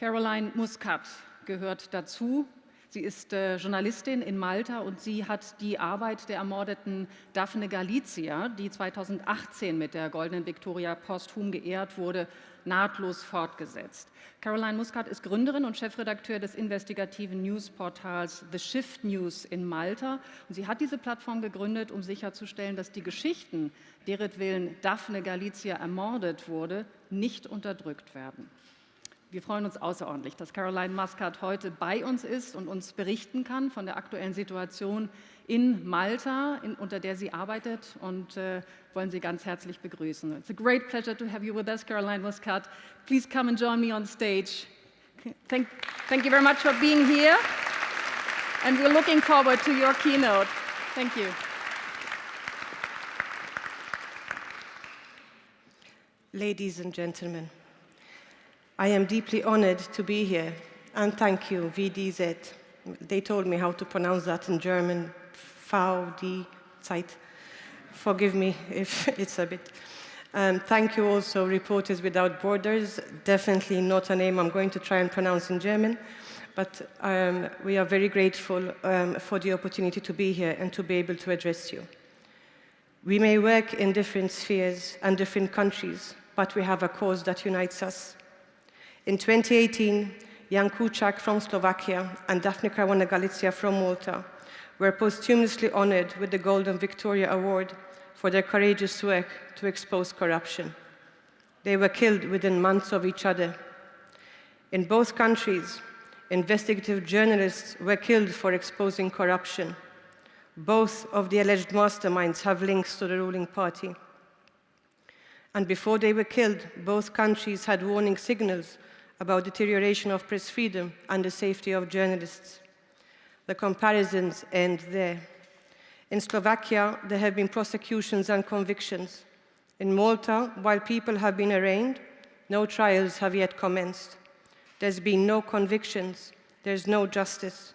Caroline Muscat gehört dazu. Sie ist Journalistin in Malta und sie hat die Arbeit der ermordeten Daphne Galizia, die 2018 mit der Goldenen Victoria posthum geehrt wurde, nahtlos fortgesetzt. Caroline Muscat ist Gründerin und Chefredakteur des investigativen Newsportals The Shift News in Malta. Und sie hat diese Plattform gegründet, um sicherzustellen, dass die Geschichten, deretwillen Daphne Galizia ermordet wurde, nicht unterdrückt werden. Wir freuen uns außerordentlich, dass Caroline Muscat heute bei uns ist und uns berichten kann von der aktuellen Situation in Malta, unter der sie arbeitet, und wollen Sie ganz herzlich begrüßen. It's a great pleasure to have you with us, Caroline Muscat. Please come and join me on stage. Thank you very much for being here, and we're looking forward to your keynote. Thank you. Ladies and gentlemen, I am deeply honored to be here, and thank you, VDZ. They told me how to pronounce that in German, VDZ. Forgive me if it's a bit. Thank you also, Reporters Without Borders. Definitely not a name I'm going to try and pronounce in German, but we are very grateful for the opportunity to be here and to be able to address you. We may work in different spheres and different countries, but we have a cause that unites us. In 2018, Jan Kuciak from Slovakia and Daphne Caruana Galizia from Malta were posthumously honored with the Golden Victoria Award for their courageous work to expose corruption. They were killed within months of each other. In both countries, investigative journalists were killed for exposing corruption. Both of the alleged masterminds have links to the ruling party. And before they were killed, both countries had warning signals about deterioration of press freedom and the safety of journalists. The comparisons end there. In Slovakia, there have been prosecutions and convictions. In Malta, while people have been arraigned, no trials have yet commenced. There's been no convictions. There's no justice.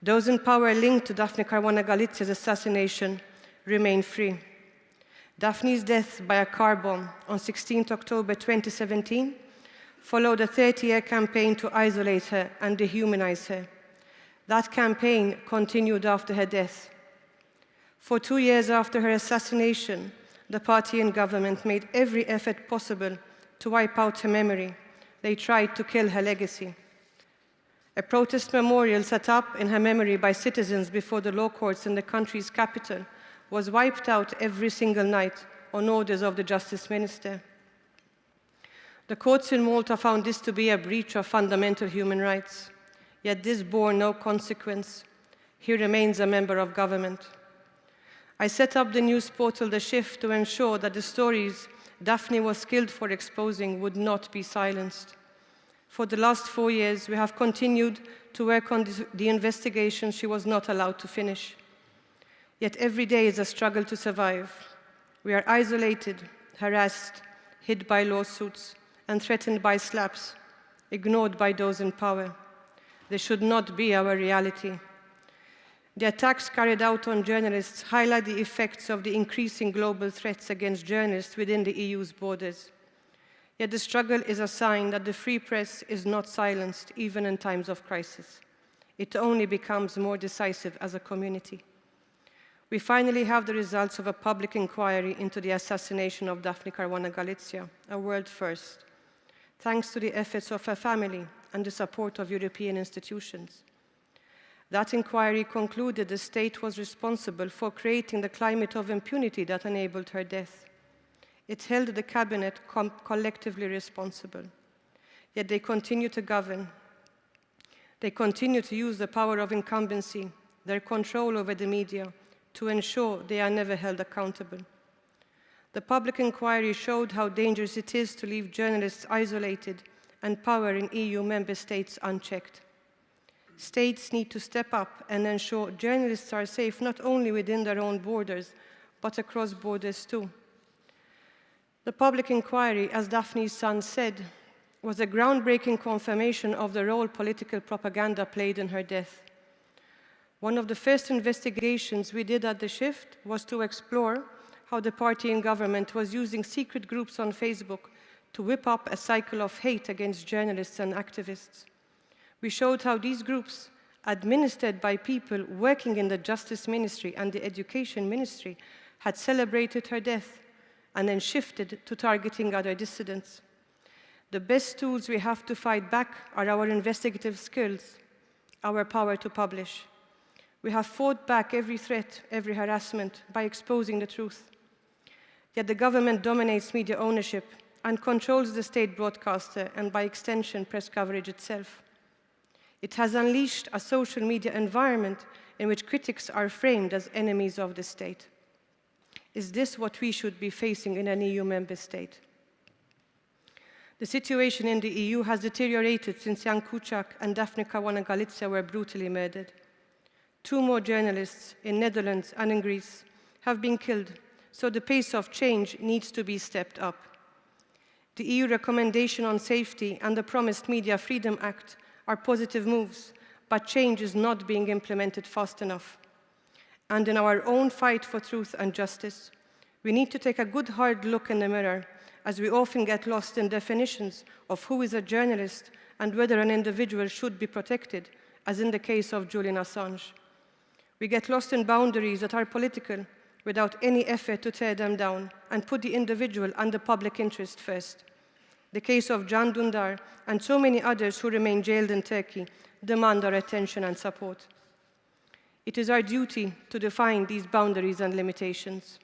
Those in power linked to Daphne Caruana Galizia's assassination remain free. Daphne's death by a car bomb on 16 October 2017 followed a 30-year campaign to isolate her and dehumanize her. That campaign continued after her death. For 2 years after her assassination, the party and government made every effort possible to wipe out her memory. They tried to kill her legacy. A protest memorial set up in her memory by citizens before the law courts in the country's capital was wiped out every single night on orders of the Justice Minister. The courts in Malta found this to be a breach of fundamental human rights, yet this bore no consequence. He remains a member of government. I set up the news portal The Shift to ensure that the stories Daphne was killed for exposing would not be silenced. For the last 4 years, we have continued to work on the investigation she was not allowed to finish. Yet every day is a struggle to survive. We are isolated, harassed, hid by lawsuits, and threatened by slaps, ignored by those in power. This should not be our reality. The attacks carried out on journalists highlight the effects of the increasing global threats against journalists within the EU's borders. Yet the struggle is a sign that the free press is not silenced, even in times of crisis. It only becomes more decisive as a community. We finally have the results of a public inquiry into the assassination of Daphne Caruana Galizia, a world first, thanks to the efforts of her family and the support of European institutions. That inquiry concluded the state was responsible for creating the climate of impunity that enabled her death. It held the cabinet collectively responsible. Yet they continue to govern. They continue to use the power of incumbency, their control over the media, to ensure they are never held accountable. The public inquiry showed how dangerous it is to leave journalists isolated and power in EU member states unchecked. States need to step up and ensure journalists are safe not only within their own borders, but across borders too. The public inquiry, as Daphne's son said, was a groundbreaking confirmation of the role political propaganda played in her death. One of the first investigations we did at The Shift was to explore how the party in government was using secret groups on Facebook to whip up a cycle of hate against journalists and activists. We showed how these groups, administered by people working in the Justice Ministry and the Education Ministry, had celebrated her death and then shifted to targeting other dissidents. The best tools we have to fight back are our investigative skills, our power to publish. We have fought back every threat, every harassment by exposing the truth. Yet the government dominates media ownership and controls the state broadcaster and, by extension, press coverage itself. It has unleashed a social media environment in which critics are framed as enemies of the state. Is this what we should be facing in an EU member state? The situation in the EU has deteriorated since Jan Kuciak and Daphne Caruana Galizia were brutally murdered. 2 more journalists in Netherlands and in Greece have been killed, so the pace of change needs to be stepped up. The EU recommendation on safety and the promised Media Freedom Act are positive moves, but change is not being implemented fast enough. And in our own fight for truth and justice, we need to take a good hard look in the mirror, as we often get lost in definitions of who is a journalist and whether an individual should be protected, as in the case of Julian Assange. We get lost in boundaries that are political without any effort to tear them down and put the individual and the public interest first. The case of Can Dündar and so many others who remain jailed in Turkey demand our attention and support. It is our duty to define these boundaries and limitations.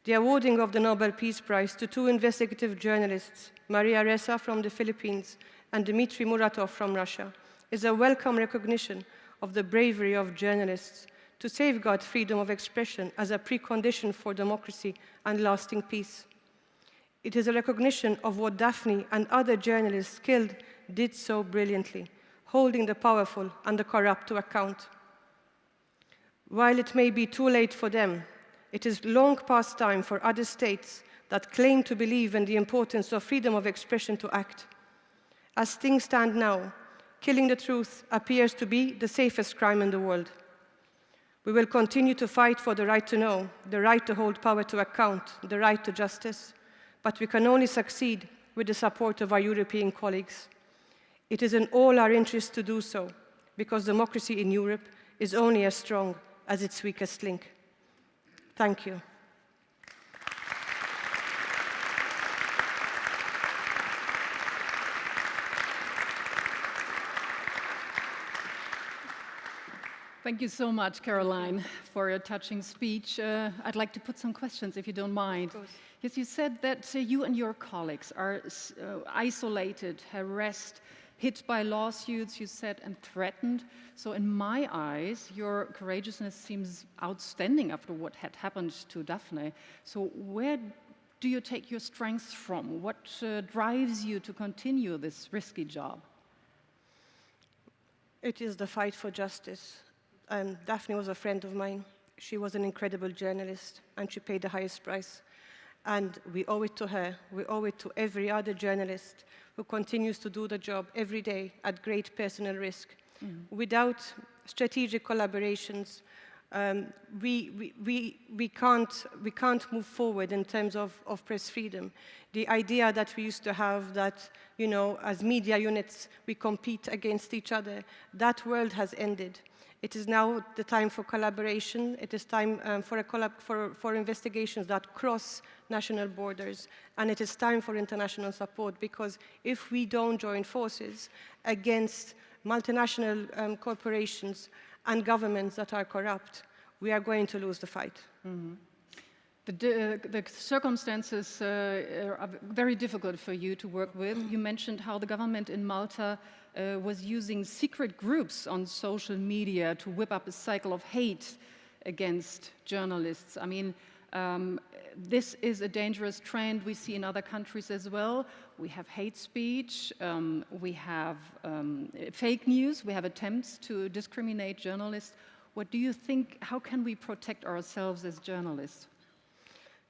The awarding of the Nobel Peace Prize to 2 investigative journalists, Maria Ressa from the Philippines and Dmitry Muratov from Russia, is a welcome recognition of the bravery of journalists to safeguard freedom of expression as a precondition for democracy and lasting peace. It is a recognition of what Daphne and other journalists killed did so brilliantly, holding the powerful and the corrupt to account. While it may be too late for them, it is long past time for other states that claim to believe in the importance of freedom of expression to act. As things stand now, killing the truth appears to be the safest crime in the world. We will continue to fight for the right to know, the right to hold power to account, the right to justice, but we can only succeed with the support of our European colleagues. It is in all our interest to do so, because democracy in Europe is only as strong as its weakest link. Thank you. Thank you so much, Caroline, for your touching speech. I'd like to put some questions, if you don't mind. Yes, you said that you and your colleagues are isolated, harassed, hit by lawsuits, you said, and threatened. So in my eyes, your courageousness seems outstanding after what had happened to Daphne. So where do you take your strength from? What drives you to continue this risky job? It is the fight for justice. Daphne was a friend of mine. She was an incredible journalist, and she paid the highest price. And we owe it to her. We owe it to every other journalist who continues to do the job every day at great personal risk. Without strategic collaborations, we can't move forward in terms of press freedom. The idea that we used to have that, you know, as media units, we compete against each other, that world has ended. It is now the time for collaboration. It is time for investigations that cross national borders. And it is time for international support, because if we don't join forces against multinational corporations and governments that are corrupt, we are going to lose the fight. Mm-hmm. The circumstances are very difficult for you to work with. You mentioned how the government in Malta was using secret groups on social media to whip up a cycle of hate against journalists. I mean, this is a dangerous trend we see in other countries as well. We have hate speech, we have fake news, we have attempts to discriminate journalists. What do you think, how can we protect ourselves as journalists?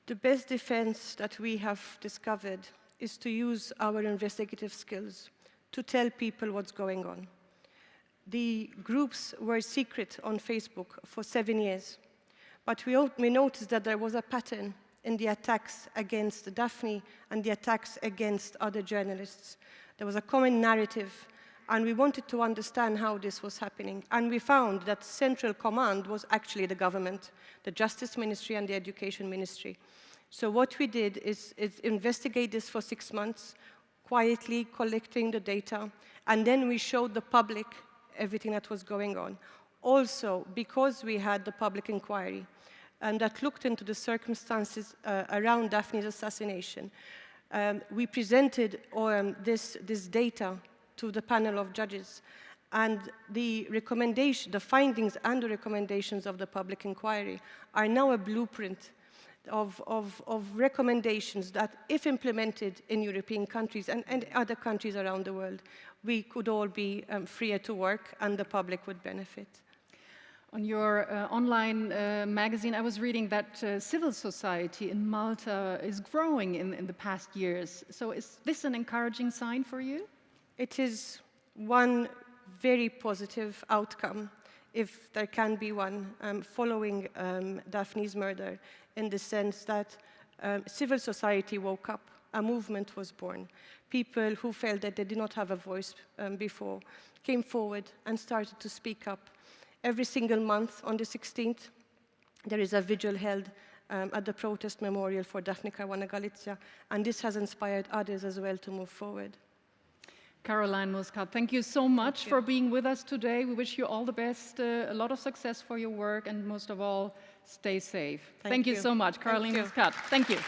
The best defense that we have discovered is to use our investigative skills to tell people what's going on. The groups were secret on Facebook for 7 years, but we noticed that there was a pattern in the attacks against Daphne and the attacks against other journalists. There was a common narrative, and we wanted to understand how this was happening. And we found that central command was actually the government, the Justice Ministry and the Education Ministry. So what we did is investigate this for 6 months, quietly collecting the data, and then we showed the public everything that was going on. Also, because we had the public inquiry, and that looked into the circumstances around Daphne's assassination, we presented this data to the panel of judges, and the findings and the recommendations of the public inquiry are now a blueprint of recommendations that, if implemented in European countries and other countries around the world, we could all be freer to work and the public would benefit. On your online magazine, I was reading that civil society in Malta is growing in the past years. So is this an encouraging sign for you? It is one very positive outcome, if there can be one, following Daphne's murder, in the sense that civil society woke up, a movement was born. People who felt that they did not have a voice before came forward and started to speak up. Every single month on the 16th, there is a vigil held at the protest memorial for Daphne Caruana Galizia, and this has inspired others as well to move forward. Caroline Muscat, thank you so much for being with us today. We wish you all the best, a lot of success for your work, and most of all, stay safe. Thank you so much, Caroline Muscat. Thank you.